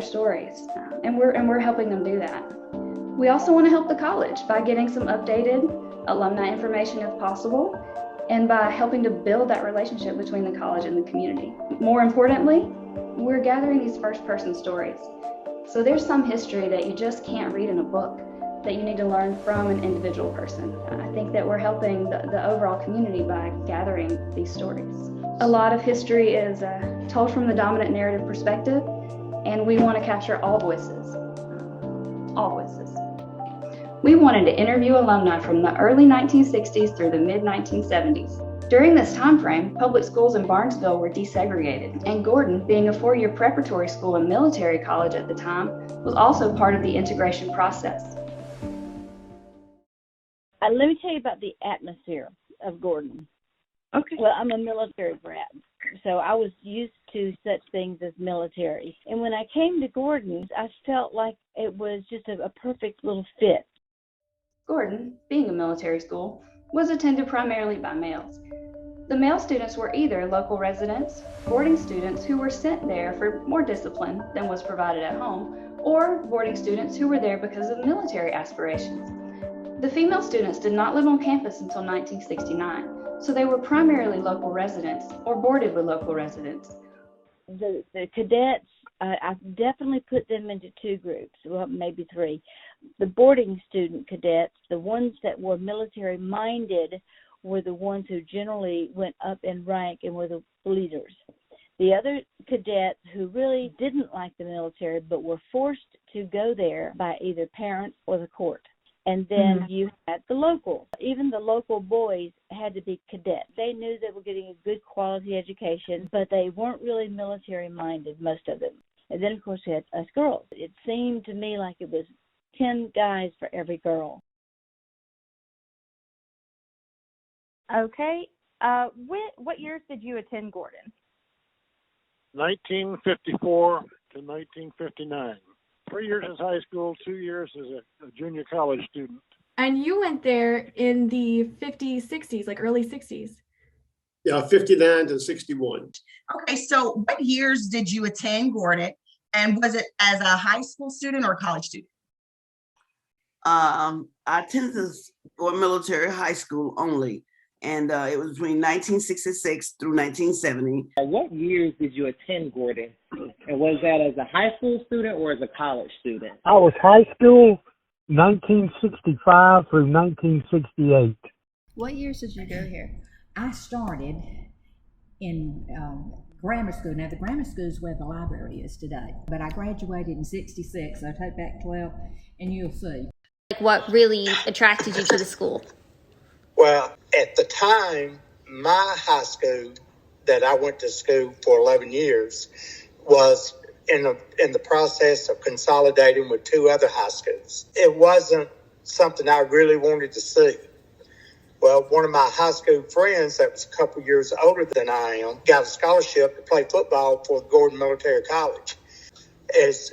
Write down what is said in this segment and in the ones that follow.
their stories, and we're helping them do that. We also want to help the college by getting some updated alumni information if possible, and by helping to build that relationship between the college and the community. More importantly, we're gathering these first-person stories. So there's some history that you just can't read in a book, that you need to learn from an individual person. I think that we're helping the overall community by gathering these stories. A lot of history is told from the dominant narrative perspective, and we want to capture all voices. All voices. We wanted to interview alumni from the early 1960s through the mid-1970s. During this time frame, public schools in Barnesville were desegregated, and Gordon, being a four-year preparatory school and military college at the time, was also part of the integration process. Let me tell you about the atmosphere of Gordon. Okay. Well, I'm a military brat, so I was used to such things as military. And when I came to Gordon, I felt like it was just a perfect little fit. Gordon, being a military school, was attended primarily by males. The male students were either local residents, boarding students who were sent there for more discipline than was provided at home, or boarding students who were there because of military aspirations. The female students did not live on campus until 1969, so they were primarily local residents or boarded with local residents. The cadets, I definitely put them into two groups, well, maybe three. The boarding student cadets, the ones that were military-minded, were the ones who generally went up in rank and were the leaders. The other cadets who really didn't like the military but were forced to go there by either parents or the court. And then you had the local. Even the local boys had to be cadets. They knew they were getting a good quality education, but they weren't really military-minded, most of them. And then, of course, we had us girls. It seemed to me like it was 10 guys for every girl. Okay. What years did you attend Gordon? 1954 to 1959. 3 years as high school, 2 years as a junior college student. And you went there in the 50s, 60s, like early 60s. Yeah, 59 to 61. Okay, so what years did you attend Gordon? And was it as a high school student or a college student? I attended military high school only, and it was between 1966 through 1970. What years did you attend Gordon? And was that as a high school student or as a college student? I was high school, 1965 through 1968. What years did you go here? I started in grammar school. Now, the grammar school is where the library is today. But I graduated in 66, so I take back 12, and you'll see. What really attracted you to the school? Well, at the time, my high school that I went to school for 11 years was in the process of consolidating with two other high schools. It wasn't something I really wanted to see. Well, one of my high school friends that was a couple years older than I am got a scholarship to play football for Gordon Military College. As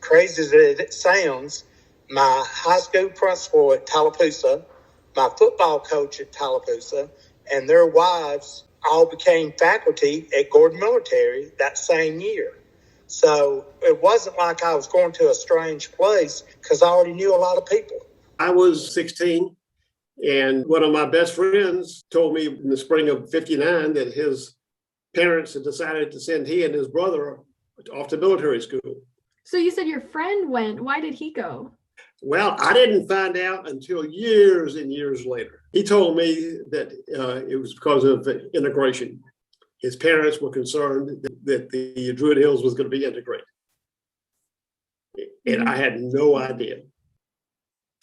crazy as it sounds, my high school principal at Tallapoosa, my football coach at Tallapoosa, and their wives all became faculty at Gordon Military that same year. So it wasn't like I was going to a strange place because I already knew a lot of people. I was 16, and one of my best friends told me in the spring of 59 that his parents had decided to send he and his brother off to military school. So you said your friend went. Why did he go? Well, I didn't find out until years and years later. He told me that it was because of integration. His parents were concerned that the Druid Hills was going to be integrated. And I had no idea.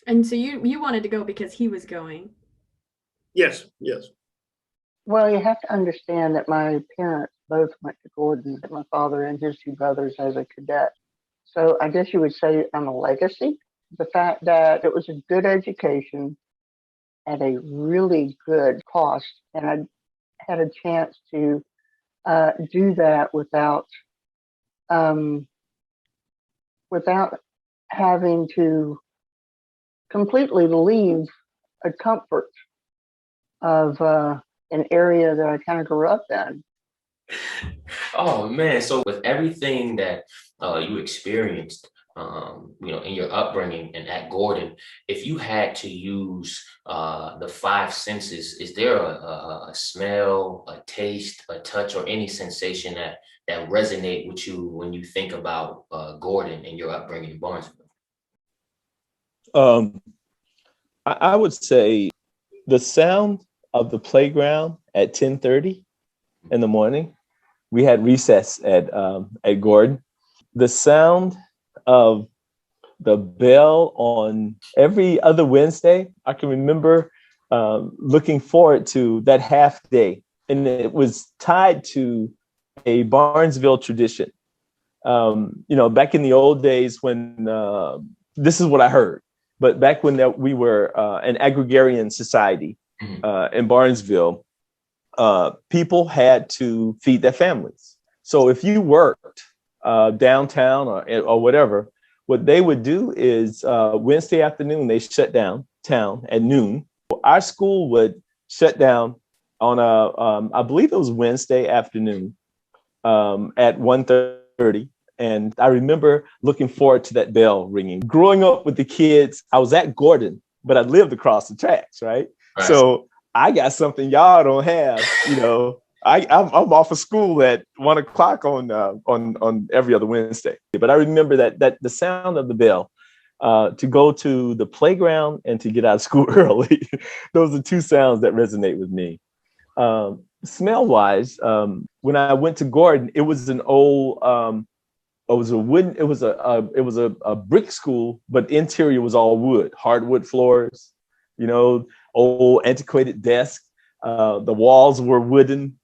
And so you wanted to go because he was going? Yes, yes. Well, you have to understand that my parents both went to Gordon, my father and his two brothers as a cadet. So I guess you would say I'm a legacy. The fact that it was a good education at a really good cost, and I had a chance to do that without having to completely leave a comfort of an area that I kind of grew up in. Oh man, so with everything that you experienced, in your upbringing and at Gordon, if you had to use the five senses, is there a smell, a taste, a touch, or any sensation that resonate with you when you think about Gordon and your upbringing in Barnesville? I would say the sound of the playground at 10:30 in the morning. We had recess at Gordon. The sound of the bell on every other Wednesday. I can remember looking forward to that half day, and it was tied to a Barnesville tradition. Back in the old days when this is what I heard, but back when we were an agrarian society in Barnesville, people had to feed their families. So if you worked downtown or whatever, what they would do is Wednesday afternoon, they shut down town at noon. Our school would shut down on I believe it was Wednesday afternoon at 1:30. And I remember looking forward to that bell ringing. Growing up with the kids, I was at Gordon, but I lived across the tracks, right? So I got something y'all don't have, I'm off of school at 1 o'clock on every other Wednesday. But I remember that the sound of the bell to go to the playground and to get out of school early. Those are two sounds that resonate with me. Smell wise, when I went to Gordon, it was an old, it was a brick school, but the interior was all wood, hardwood floors, old antiquated desk. The walls were wooden,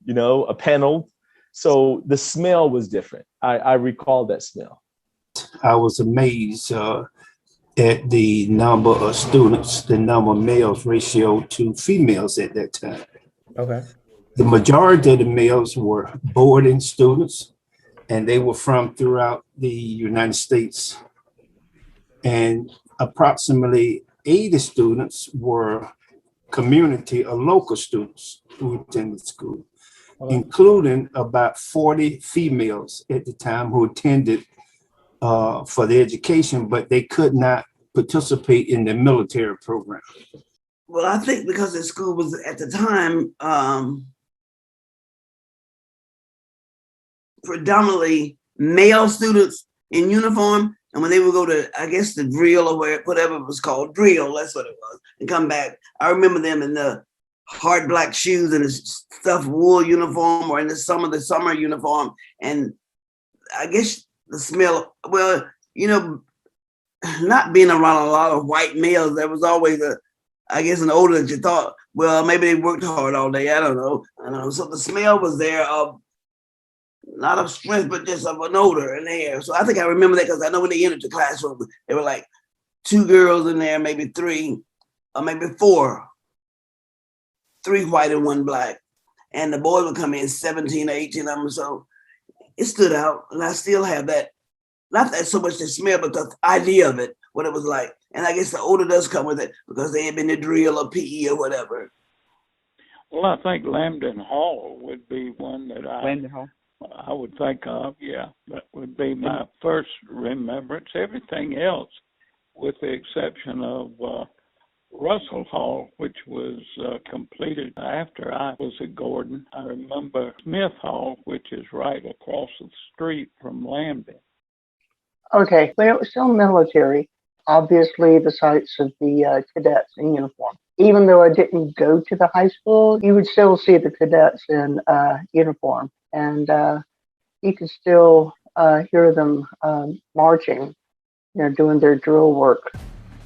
paneled. So the smell was different. I recall that smell. I was amazed at the number of students, the number of males ratio to females at that time. Okay. The majority of the males were boarding students, and they were from throughout the United States. And approximately 80 students were community or local students who attended school, including about 40 females at the time who attended for the education, but they could not participate in the military program. Well, I think because the school was at the time predominantly male students in uniform, and when they would go to, I guess, the drill or whatever it was called, drill, that's what it was, and come back, I remember them in the hard black shoes and the stuffed wool uniform, or in the summer uniform, and I guess the smell, well, not being around a lot of white males, there was always an odor that you thought, well, maybe they worked hard all day, I don't know. So the smell was there of not of strength, but just of an odor in the air. So I think I remember that because I know when they entered the classroom, there were like 2 girls in there, maybe 3, or maybe 4, 3 white and 1 black. And the boys would come in 17 or 18 of them. So it stood out. And I still have that, not that so much the smell, but the idea of it, what it was like. And I guess the odor does come with it because they had been in drill or PE or whatever. Well, I think Lambden Hall would be one that I would think of, yeah. That would be my first remembrance. Everything else, with the exception of Russell Hall, which was completed after I was at Gordon. I remember Smith Hall, which is right across the street from Lambden. Okay, when it was still military, obviously the sights of the cadets in uniform. Even though I didn't go to the high school, you would still see the cadets in uniform. And you could still hear them marching, doing their drill work.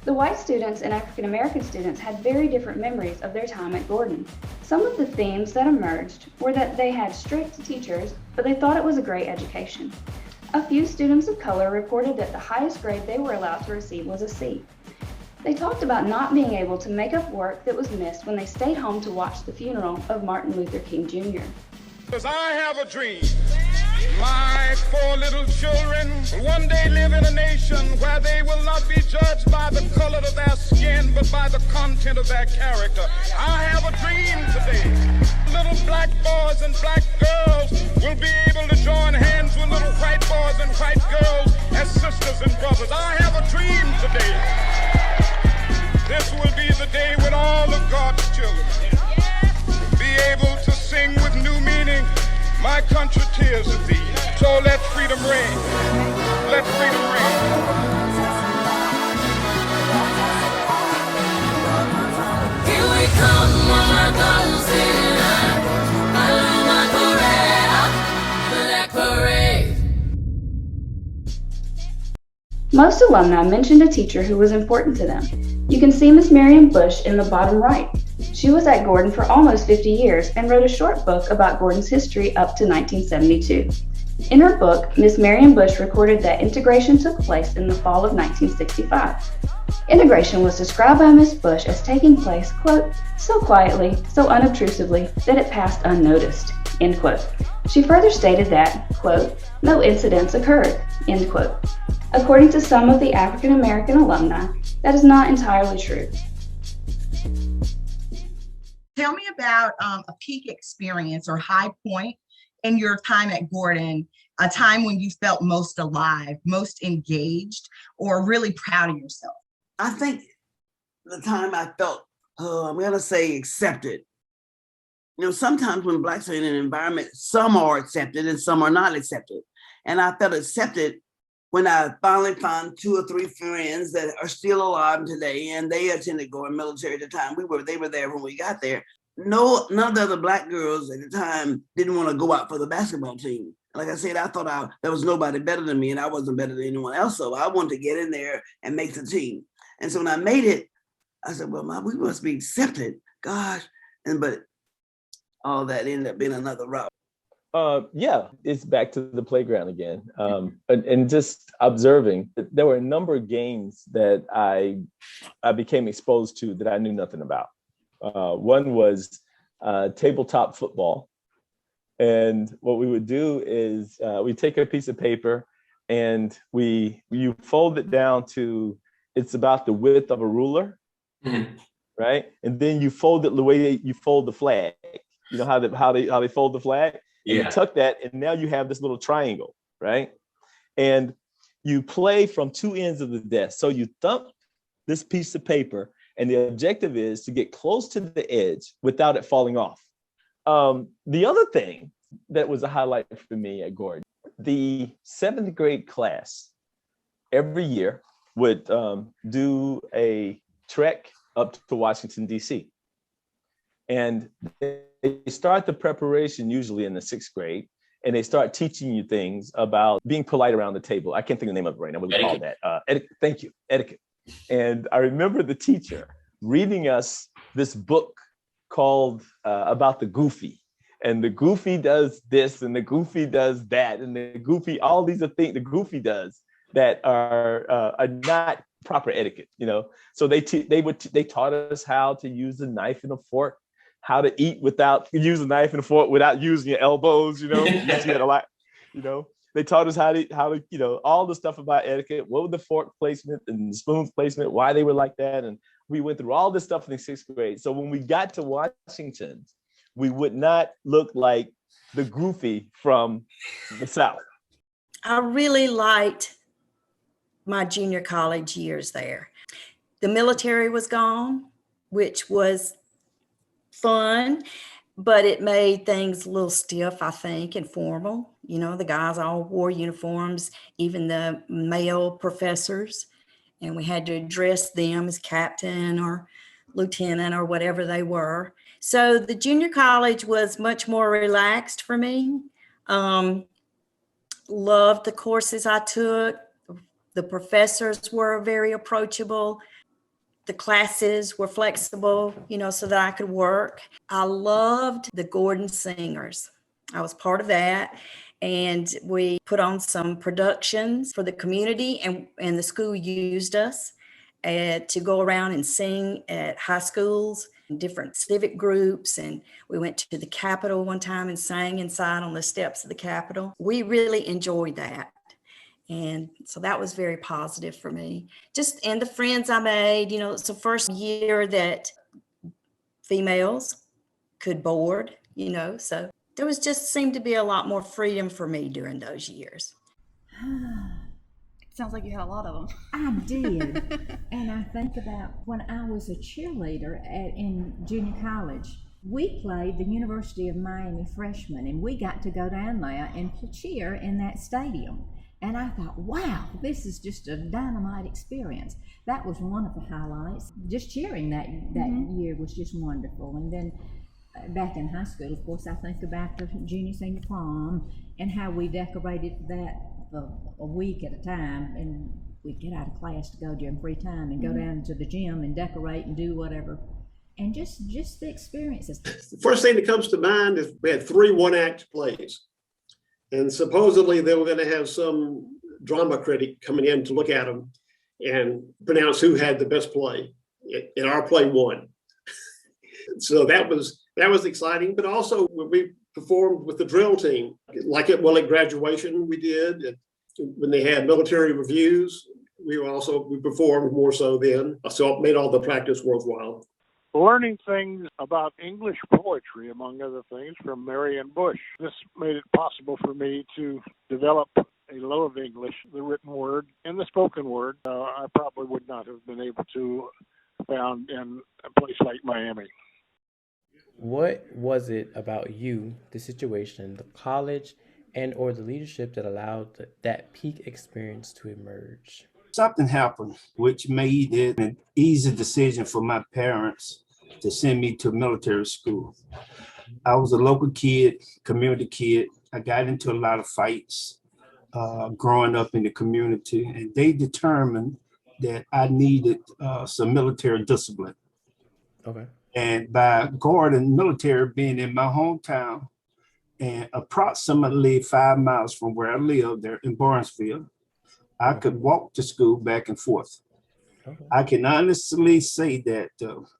The white students and African American students had very different memories of their time at Gordon. Some of the themes that emerged were that they had strict teachers, but they thought it was a great education. A few students of color reported that the highest grade they were allowed to receive was a C. They talked about not being able to make up work that was missed when they stayed home to watch the funeral of Martin Luther King Jr. Because I have a dream. My 4 little children will one day live in a nation where they will not be judged by the color of their skin, but by the content of their character. I have a dream today. Little black boys and black girls will be able to join hands with little white boys and white girls country tears of thee. So let freedom ring. Let freedom ring. Here we come, my guns in Black Parade. Most alumni mentioned a teacher who was important to them. You can see Miss Marion Bush in the bottom right. She was at Gordon for almost 50 years and wrote a short book about Gordon's history up to 1972. In her book, Miss Marion Bush recorded that integration took place in the fall of 1965. Integration was described by Miss Bush as taking place, quote, so quietly, so unobtrusively, that it passed unnoticed, end quote. She further stated that, quote, no incidents occurred, end quote. According to some of the African American alumni, that is not entirely true. Tell me about a peak experience or high point in your time at Gordon, a time when you felt most alive, most engaged, or really proud of yourself. I think the time I felt, I'm going to say accepted. You know, sometimes when Blacks are in an environment, some are accepted and some are not accepted. And I felt accepted when I finally found 2 or 3 friends that are still alive today, and they attended Gordon Military at the time. They were there when we got there. None of the other Black girls at the time didn't want to go out for the basketball team. Like I said, I thought there was nobody better than me, and I wasn't better than anyone else. So I wanted to get in there and make the team. And so when I made it, I said, well, we must be accepted. Gosh. But all that ended up being another route. Yeah, it's back to the playground again. And just observing, there were a number of games that I became exposed to that I knew nothing about. One was tabletop football. And what we would do is we take a piece of paper and you fold it down to, it's about the width of a ruler, right? And then you fold it the way you fold the flag. You know how they fold the flag? And you tuck that, and now you have this little triangle, right? And you play from 2 ends of the desk. So you thump this piece of paper, and the objective is to get close to the edge without it falling off. The other thing that was a highlight for me at Gordon, the 7th grade class every year would do a trek up to Washington, D.C. And they start the preparation usually in the 6th grade, and they start teaching you things about being polite around the table. I can't think of the name of it right now. What do we call that? Etiquette. Thank you, etiquette. And I remember the teacher reading us this book called about the Goofy. And the Goofy does this, and the Goofy does that, and the Goofy, all these are things the Goofy does that are not proper etiquette, you know. So they taught us how to use a knife and a fork, how to eat without use a knife and a fork without using your elbows, you know. You had a lot, you know. They taught us how to you know, all the stuff about etiquette, what was the fork placement and the spoon placement, why they were like that, and we went through all this stuff in the 6th grade. So when we got to Washington, we would not look like the Goofy from the South. I really liked my junior college years there. The military was gone, which was fun, but it made things a little stiff, I think, and formal. You know, the guys all wore uniforms, even the male professors, and we had to address them as captain or lieutenant or whatever they were. So the junior college was much more relaxed for me. Loved the courses I took. The professors were very approachable. The classes were flexible, you know, so that I could work. I loved the Gordon Singers. I was part of that. And we put on some productions for the community, and the school used us to go around and sing at high schools and different civic groups. And we went to the Capitol one time and sang inside on the steps of the Capitol. We really enjoyed that. And so that was very positive for me. And the friends I made, you know, it's the first year that females could board, you know, so there was just seemed to be a lot more freedom for me during those years. Sounds like you had a lot of them. I did. And I think about when I was a cheerleader in junior college, We played the University of Miami freshmen, and we got to go down there and cheer in that stadium. And I thought, wow, this is just a dynamite experience. That was one of the highlights. Just cheering that year was just wonderful. And then back in high school, of course, I think about the junior senior prom and how we decorated that a week at a time. And we'd get out of class to go during free time and go down to the gym and decorate and do whatever. And just the experiences. The first thing that comes to mind is we had 3 one-act plays. And supposedly they were going to have some drama critic coming in to look at them and pronounce who had the best play. And our play won. So that was exciting. But also when we performed with the drill team, like at graduation we did. And when they had military reviews, we performed more so then. So it made all the practice worthwhile. Learning things about English poetry, among other things, from Marion Bush. This made it possible for me to develop a love of English, the written word and the spoken word. I probably would not have been able to found in a place like Miami. What was it about you, the situation, the college, and or the leadership that allowed that peak experience to emerge? Something happened which made it an easy decision for my parents to send me to military school. I was a local kid, community kid. I got into a lot of fights growing up in the community, and they determined that I needed some military discipline. Okay. And by Gordon military being in my hometown and approximately 5 miles from where I lived there in Barnesville, I could walk to school back and forth. Okay. I can honestly say that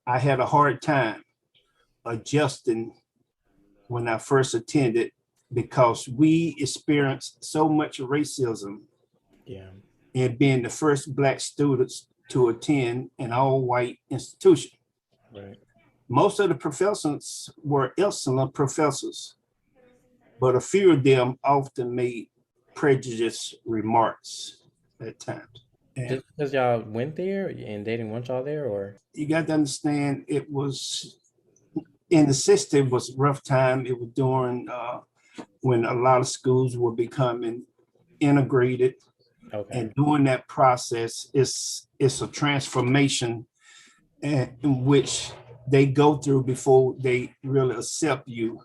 I had a hard time adjusting when I first attended because we experienced so much racism in being the first Black students to attend an all-white institution. Right. Most of the professors were excellent professors, but a few of them often made prejudiced remarks at times. Just because y'all went there and they didn't want y'all there, or? You got to understand, it was in the 60s, it was a rough time. It was during when a lot of schools were becoming integrated. Okay. And during that process, it's a transformation in which they go through before they really accept you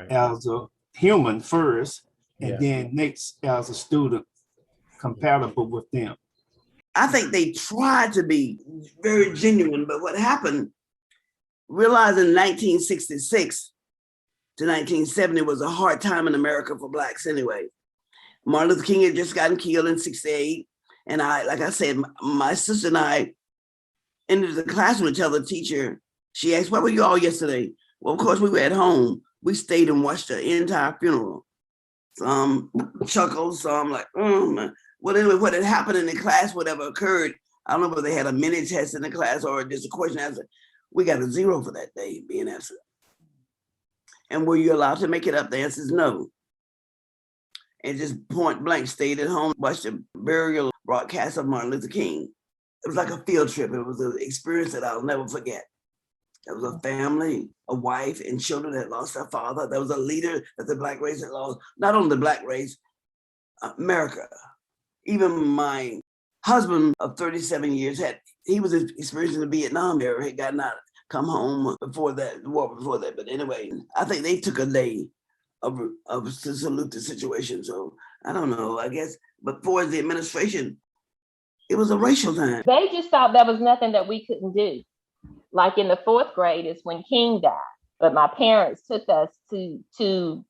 as a human first, and then next as a student compatible with them. I think they tried to be very genuine, but what happened, realizing 1966 to 1970 was a hard time in America for Blacks anyway. Martin Luther King had just gotten killed in 68. And like I said, my sister and I entered the classroom to tell the teacher, she asked, where were you all yesterday? Well, of course, we were at home. We stayed and watched the entire funeral. Some chuckled, some like, man. Well, anyway, what had happened in the class, whatever occurred, I don't know whether they had a mini test in the class or just a question answer. We got a 0 for that day being answered. And were you allowed to make it up? The answer is no. And just point blank, stayed at home, watched the burial broadcast of Martin Luther King. It was like a field trip. It was an experience that I'll never forget. There was a family, a wife and children that lost their father. There was a leader that the Black race had lost, not only the Black race, America. Even my husband of 37 years he was experiencing the Vietnam era. He got not come home before that, the war before that. But anyway, I think they took a day to salute the situation. So I don't know, I guess, but for the administration, it was a racial time. They just thought there was nothing that we couldn't do. Like in the 4th grade is when King died, but my parents took us to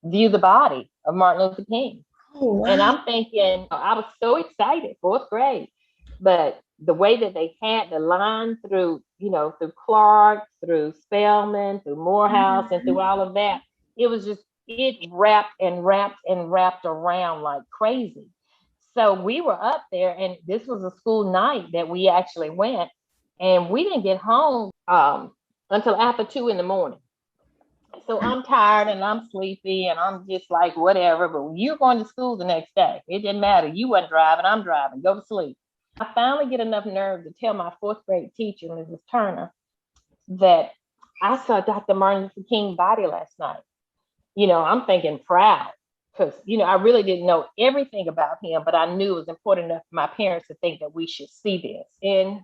view the body of Martin Luther King. Oh, wow. And I'm thinking, I was so excited, 4th grade, but the way that they had the line through, through Clark, through Spelman, through Morehouse, and through all of that, it wrapped and wrapped and wrapped around like crazy. So we were up there, and this was a school night that we actually went, and we didn't get home until after 2 a.m. So I'm tired and I'm sleepy and I'm just like, whatever, but you're going to school the next day. It didn't matter. You weren't driving, I'm driving, go to sleep. I finally get enough nerve to tell my 4th grade teacher, Mrs. Turner, that I saw Dr. Martin Luther King body last night. I'm thinking proud because, I really didn't know everything about him, but I knew it was important enough for my parents to think that we should see this. And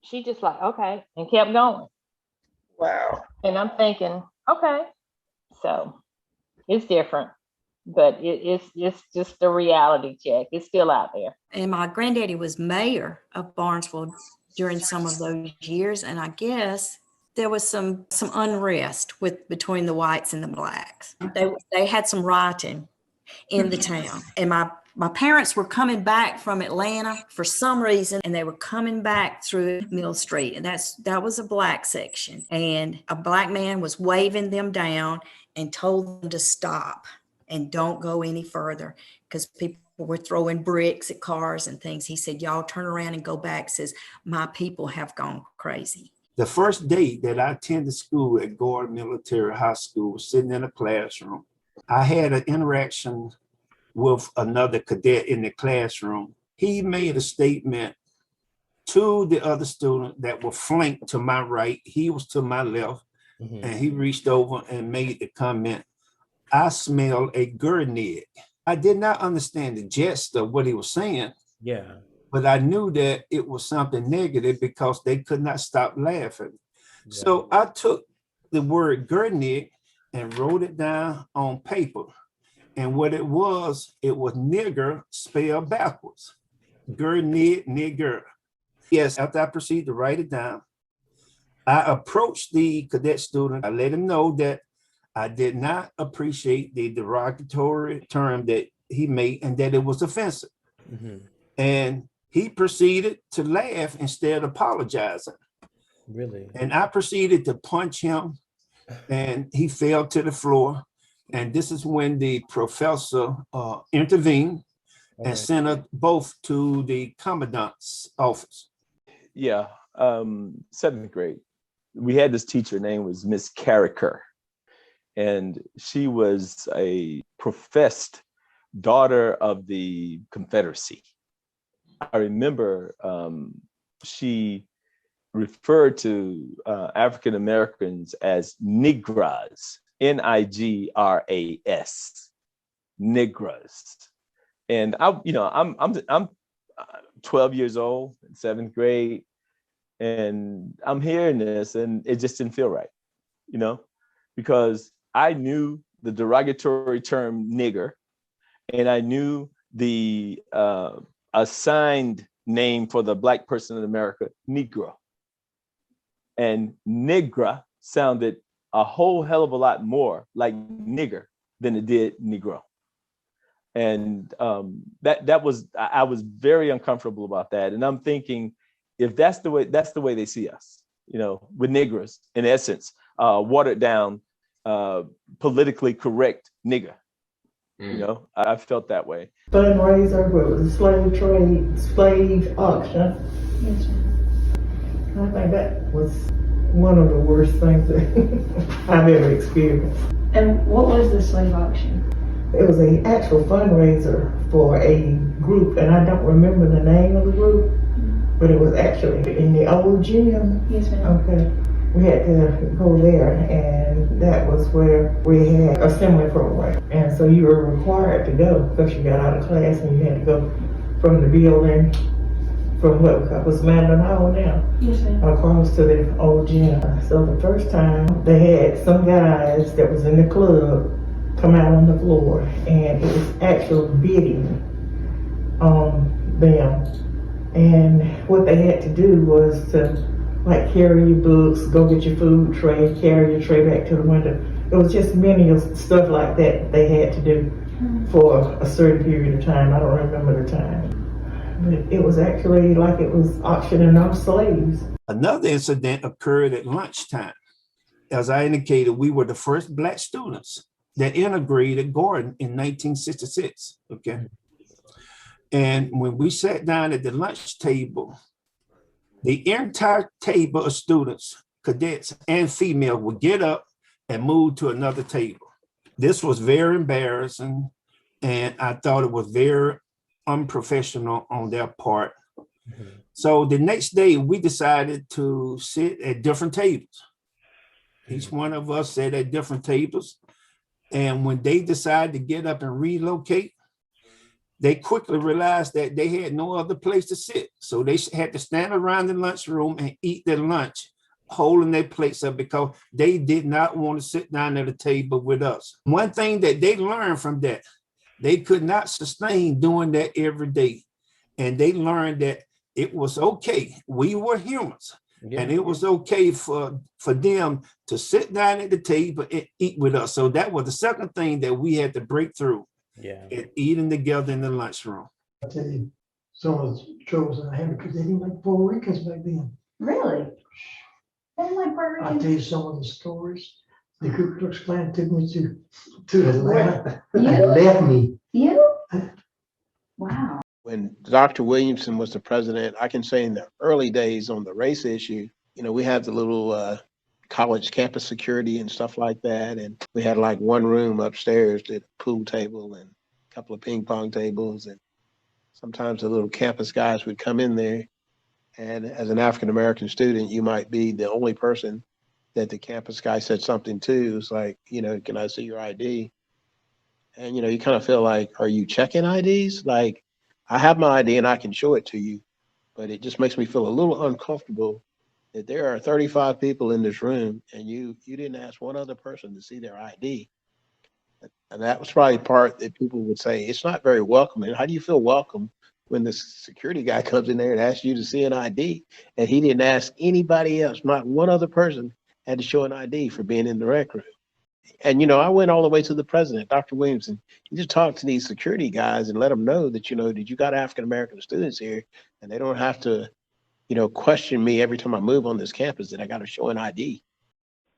she just like, okay, and kept going. Wow. And I'm thinking, okay, so it's different, but it's just a reality check. It's still out there. And my granddaddy was mayor of Barnesville during some of those years, and I guess there was some unrest between the whites and the blacks. They had some rioting in the town, and my parents were coming back from Atlanta for some reason, and they were coming back through Mill Street, and that was a black section, and a black man was waving them down and told them to stop and don't go any further because people were throwing bricks at cars and things. He said, y'all turn around and go back. Says, my people have gone crazy. The first day that I attended school at Gordon Military High School was sitting in a classroom. I had an interaction with another cadet in the classroom. He made a statement to the other student that were flanked to my right. He was to my left, and he reached over and made the comment, I smell a gurney. I did not understand the jest of what he was saying. Yeah. But I knew that it was something negative because they could not stop laughing. Yeah. So I took the word gurney and wrote it down on paper. And what it was nigger spelled backwards. Gurney, nigger. Yes, after I proceeded to write it down, I approached the cadet student. I let him know that I did not appreciate the derogatory term that he made and that it was offensive. And he proceeded to laugh instead of apologizing. Really? And I proceeded to punch him, and he fell to the floor. And this is when the professor intervened and sent us both to the commandant's office. Yeah, 7th grade. We had this teacher, her name was Miss Carricker. And she was a professed daughter of the Confederacy. I remember she referred to African Americans as Negras, Nigras, Negras. And I'm 12 years old, 7th grade, and I'm hearing this, and it just didn't feel right, because I knew the derogatory term nigger, and I knew the assigned name for the black person in America, Negro. And Negra sounded a whole hell of a lot more like nigger than it did Negro. And I was very uncomfortable about that. And I'm thinking, if that's the way they see us, with niggers, in essence, watered down, politically correct nigger. I felt that way. Fundraiser, where it was a slave auction. I think that was one of the worst things that I've ever experienced. And what was the slave auction? It was an actual fundraiser for a group, and I don't remember the name of the group, but it was actually in the old gym. Yes, ma'am. Okay. We had to go there, and that was where we had assembly program. And so you were required to go because you got out of class and you had to go from the building, from what was Madison Hall now, yes, ma'am, across to the old gym. So the first time they had some guys that was in the club come out on the floor, and it was actual bidding on them. And what they had to do was to carry your books, go get your food tray, carry your tray back to the window. It was just menial stuff like that they had to do for a certain period of time. I don't remember the time. But it was actually like it was auctioning off slaves. Another incident occurred at lunchtime. As I indicated, we were the first black students that integrated Gordon in 1966, okay? And when we sat down at the lunch table, the entire table of students, cadets and female, would get up and move to another table. This was very embarrassing, and I thought it was very unprofessional on their part. So the next day, we decided to sit at different tables. Each one of us sat at different tables. And when they decided to get up and relocate, they quickly realized that they had no other place to sit. So they had to stand around the lunchroom and eat their lunch, holding their plates up because they did not want to sit down at a table with us. One thing that they learned from that, they could not sustain doing that every day. And they learned that it was okay. We were humans. Yeah. And it was okay for them to sit down at the table and eat with us. So that was the second thing that we had to break through. Yeah. And eating together in the lunchroom. I'll tell you some of the troubles that I had because they didn't like Puerto Ricans back then. Really? They didn't like Puerto I'll Ricans? tell you some of the stories. The Ku Klux Klan took me to Atlanta and left me. You? Wow. When Dr. Williamson was the president, I can say in the early days on the race issue, we had the little college campus security and stuff like that. And we had like one room upstairs, did a pool table and a couple of ping pong tables. And sometimes the little campus guys would come in there. And as an African-American student, you might be the only person that the campus guy said something to. It's like, can I see your ID? And, you kind of feel like, are you checking IDs? Like, I have my ID and I can show it to you, but it just makes me feel a little uncomfortable that there are 35 people in this room and you didn't ask one other person to see their ID. And that was probably part that people would say, it's not very welcoming. How do you feel welcome when the security guy comes in there and asks you to see an ID and he didn't ask anybody else, not one other person had to show an ID for being in the rec room? And, I went all the way to the president, Dr. Williamson. You just talk to these security guys and let them know that, that you got African-American students here and they don't have to, question me every time I move on this campus that I got to show an ID.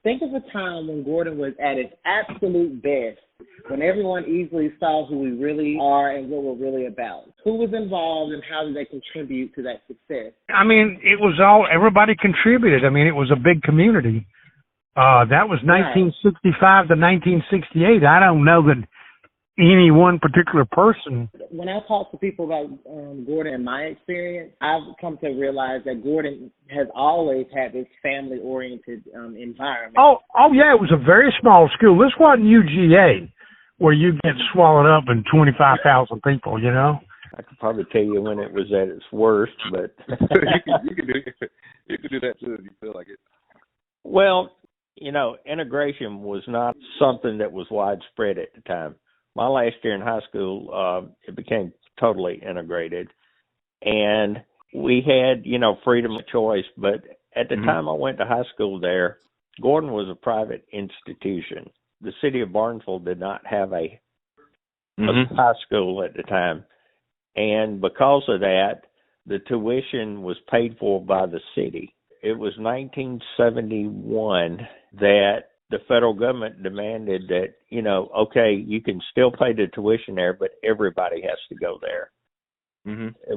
Think of a time when Gordon was at his absolute best, when everyone easily saw who we really are and what we're really about. Who was involved and how did they contribute to that success? I mean, everybody contributed. I mean, it was a big community. That was 1965 to 1968. I don't know that any one particular person. When I talk to people about Gordon and my experience, I've come to realize that Gordon has always had this family-oriented environment. Oh, yeah, it was a very small school. This wasn't UGA, where you get swallowed up in 25,000 people, I could probably tell you when it was at its worst, but you can do that too if you feel like it. Well, integration was not something that was widespread at the time. My last year in high school, it became totally integrated. And we had, freedom of choice. But at the time I went to high school there, Gordon was a private institution. The city of Barnesville did not have a high school at the time. And because of that, the tuition was paid for by the city. It was 1971 that the federal government demanded that, okay, you can still pay the tuition there, but everybody has to go there,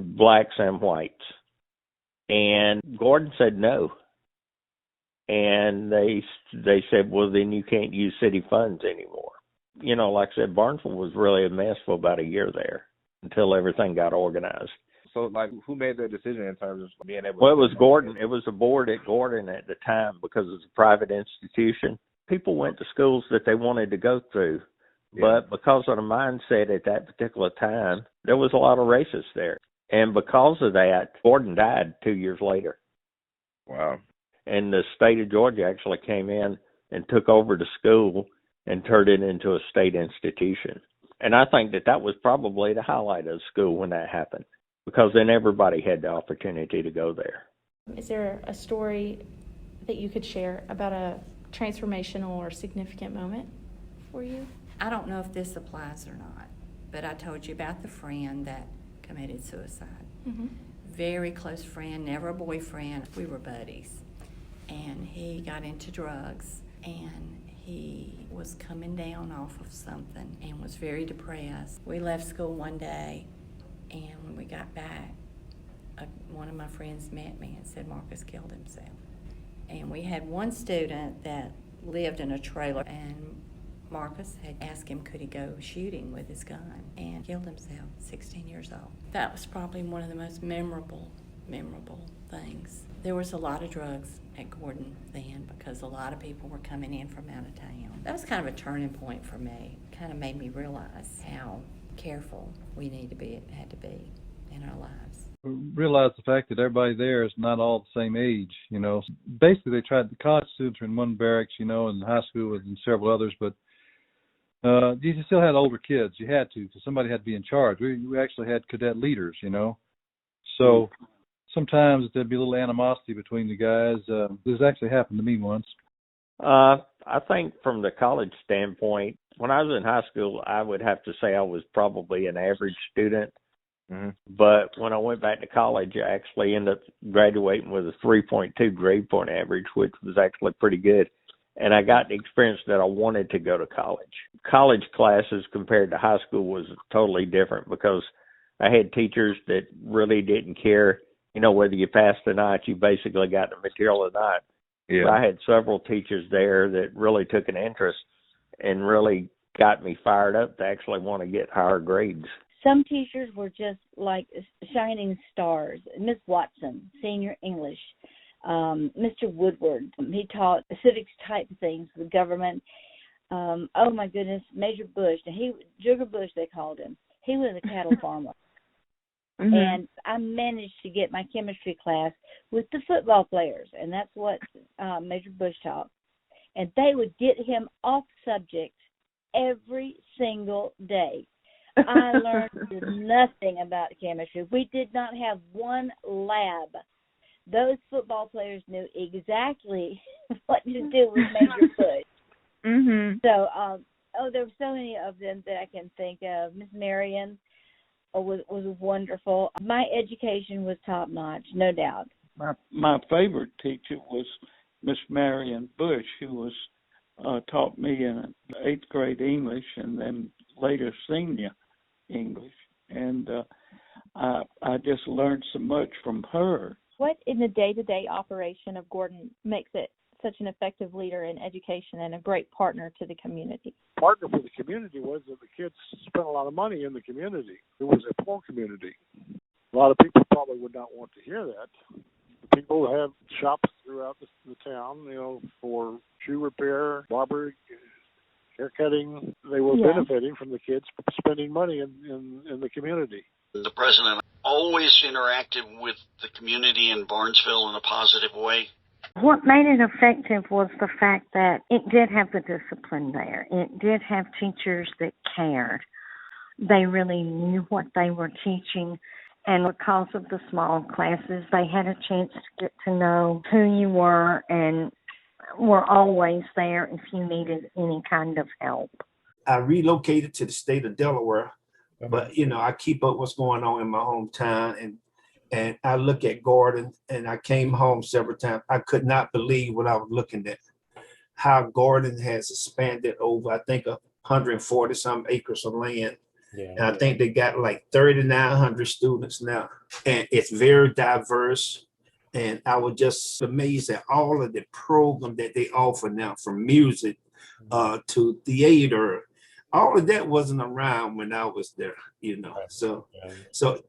blacks and whites. And Gordon said no. And they said, well, then you can't use city funds anymore. Like I said, Barnesville was really a mess for about a year there until everything got organized. So, who made that decision in terms of being able? Well, it was Gordon. It was a board at Gordon at the time because it was a private institution. People went to schools that they wanted to go through, but because of the mindset at that particular time, there was a lot of racists there. And because of that, Gordon died 2 years later. Wow. And the state of Georgia actually came in and took over the school and turned it into a state institution. And I think that was probably the highlight of the school when that happened, because then everybody had the opportunity to go there. Is there a story that you could share about a transformational or significant moment for you? I don't know if this applies or not, but I told you about the friend that committed suicide. Very close friend, never a boyfriend. We were buddies. And he got into drugs, and he was coming down off of something and was very depressed. We left school one day, and when we got back, one of my friends met me and said Marcus killed himself. And we had one student that lived in a trailer, and Marcus had asked him could he go shooting with his gun, and killed himself, 16 years old. That was probably one of the most memorable things There was a lot of drugs at Gordon then because a lot of people were coming in from out of town. That was kind of a turning point for me. It kind of made me realize how careful we had to be in our lives. Realize the fact that everybody there is not all the same age, you know. Basically, they tried, the college students were in one barracks, you know, and high school was in several others, but you still had older kids. You had to, because somebody had to be in charge. We actually had cadet leaders, you know. So sometimes there'd be a little animosity between the guys. This actually happened to me once. I think from the college standpoint, when I was in high school, I would have to say I was probably an average student. Mm-hmm. But when I went back to college, I actually ended up graduating with a 3.2 grade point average, which was actually pretty good. And I got the experience that I wanted to go to college. College classes compared to high school was totally different because I had teachers that really didn't care, you know, whether you passed or not, you basically got the material or not. Yeah. So I had several teachers there that really took an interest and really got me fired up to actually want to get higher grades. Some teachers were just like shining stars. Miss Watson, senior English, Mr. Woodward, he taught civics type things, the government. Oh my goodness, Major Bush, Jugger Bush they called him. He was a cattle farmer. Mm-hmm. And I managed to get my chemistry class with the football players, and that's what Major Bush taught. And they would get him off subject every single day. I learned nothing about chemistry. We did not have one lab. Those football players knew exactly what to do with Major Bush. Mm-hmm. So, there were so many of them that I can think of. Miss Marion was wonderful. My education was top notch, no doubt. My favorite teacher was Miss Marion Bush, who was taught me in 8th grade English and then later senior English, and I just learned so much from her. What in the day-to-day operation of Gordon makes it such an effective leader in education and a great partner to the community? Partner for the community was that the kids spent a lot of money in the community. It was a poor community. A lot of people probably would not want to hear that. The people have shops throughout the town, you know, for shoe repair, barber, haircutting. They were benefiting from the kids spending money in the community. The president always interacted with the community in Barnesville in a positive way. What made it effective was the fact that it did have the discipline there. It did have teachers that cared. They really knew what they were teaching. And because of the small classes, they had a chance to get to know who you were and were always there if you needed any kind of help. I relocated to the state of Delaware, but you know, I keep up what's going on in my hometown, and I look at Gordon, and I came home several times. I could not believe what I was looking at, how Gordon has expanded over, I think, 140 some acres of land. Yeah. And I think they got like 3,900 students now, and it's very diverse. And I was just amazed at all of the program that they offer now, from music to theater. All of that wasn't around when I was there, you know. So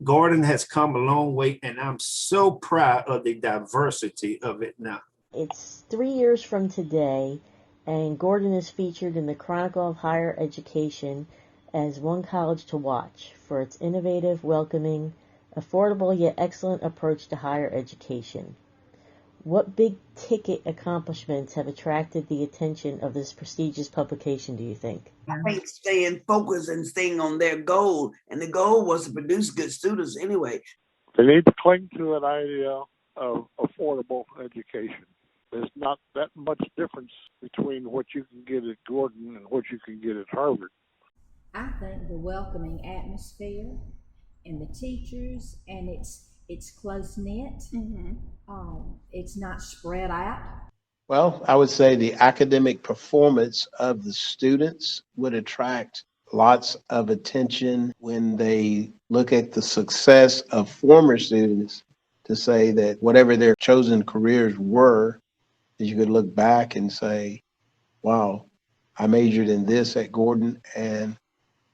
Gordon has come a long way, and I'm so proud of the diversity of it now. It's 3 years from today, and Gordon is featured in the Chronicle of Higher Education as one college to watch for its innovative, welcoming, affordable yet excellent approach to higher education. What big-ticket accomplishments have attracted the attention of this prestigious publication, do you think? I think staying focused and staying on their goal, and the goal was to produce good students anyway. They need to cling to an idea of affordable education. There's not that much difference between what you can get at Gordon and what you can get at Harvard. I think the welcoming atmosphere and the teachers, and it's close knit. Mm-hmm. It's not spread out. Well, I would say the academic performance of the students would attract lots of attention when they look at the success of former students, to say that whatever their chosen careers were, that you could look back and say, wow, I majored in this at Gordon and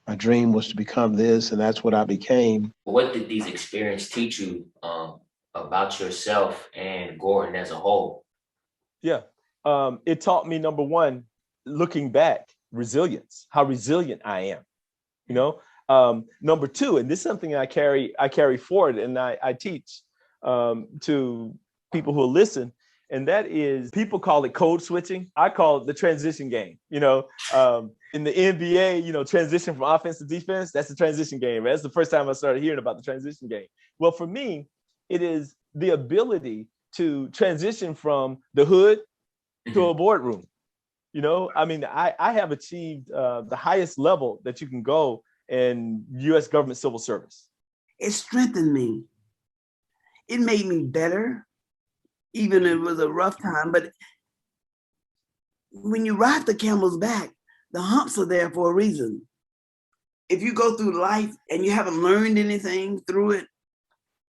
my dream was to become this, and that's what I became. What did these experiences teach you about yourself and Gordon as a whole? Yeah. It taught me, number one, looking back, resilience, how resilient I am, you know. Number two, and this is something I carry forward and I teach to people who listen, and that is, people call it code switching. I call it the transition game. You know, in the NBA, you know, transition from offense to defense, that's the transition game. That's the first time I started hearing about the transition game. Well, for me, it is the ability to transition from the hood to a boardroom. You know, I mean, I have achieved the highest level that you can go in U.S. government civil service. It strengthened me. It made me better, even if it was a rough time. But when you ride the camel's back, the humps are there for a reason. If you go through life and you haven't learned anything through it,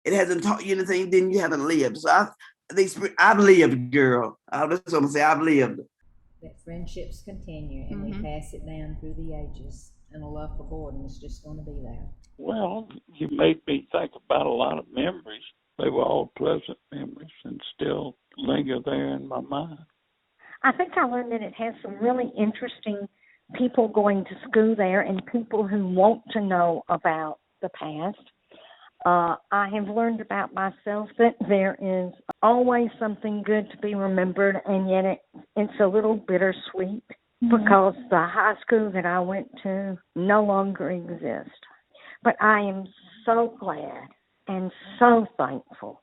it hasn't taught you anything, then you haven't lived. So I've lived, girl. That's what I'm gonna say. I've lived. That friendships continue, and we pass it down through the ages. And a love for Gordon is just going to be there. Well, you made me think about a lot of memories. They were all pleasant memories and still linger there in my mind. I think I learned that it has some really interesting people going to school there and people who want to know about the past. I have learned about myself that there is always something good to be remembered, and yet it's a little bittersweet because the high school that I went to no longer exists. But I am so glad and so thankful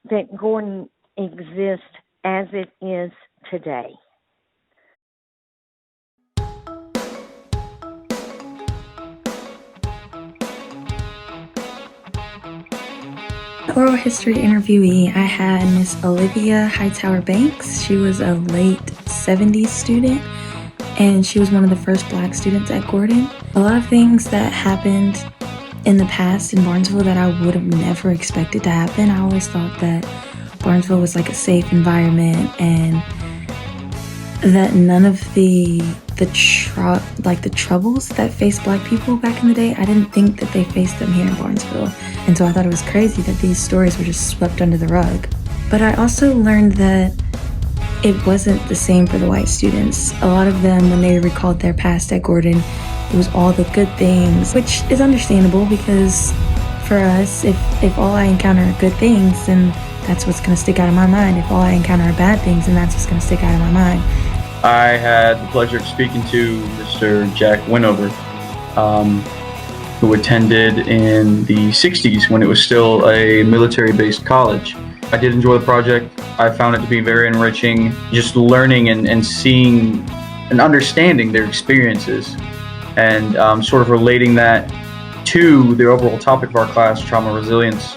that Gordon exists as it is today. Oral history interviewee, I had Miss Olivia Hightower Banks. She was a late 70s student, and she was one of the first Black students at Gordon. A lot of things that happened in the past in Barnesville that I would have never expected to happen. I always thought that Barnesville was like a safe environment and that none of the troubles that faced Black people back in the day, I didn't think that they faced them here in Barnesville. And so I thought it was crazy that these stories were just swept under the rug. But I also learned that it wasn't the same for the white students. A lot of them, when they recalled their past at Gordon, it was all the good things, which is understandable because for us, if all I encounter are good things, then that's what's going to stick out of my mind. If all I encounter are bad things, then that's what's going to stick out of my mind. I had the pleasure of speaking to Mr. Jack Winover, who attended in the 60s when it was still a military-based college. I did enjoy the project. I found it to be very enriching, just learning and seeing and understanding their experiences and sort of relating that to the overall topic of our class, trauma resilience.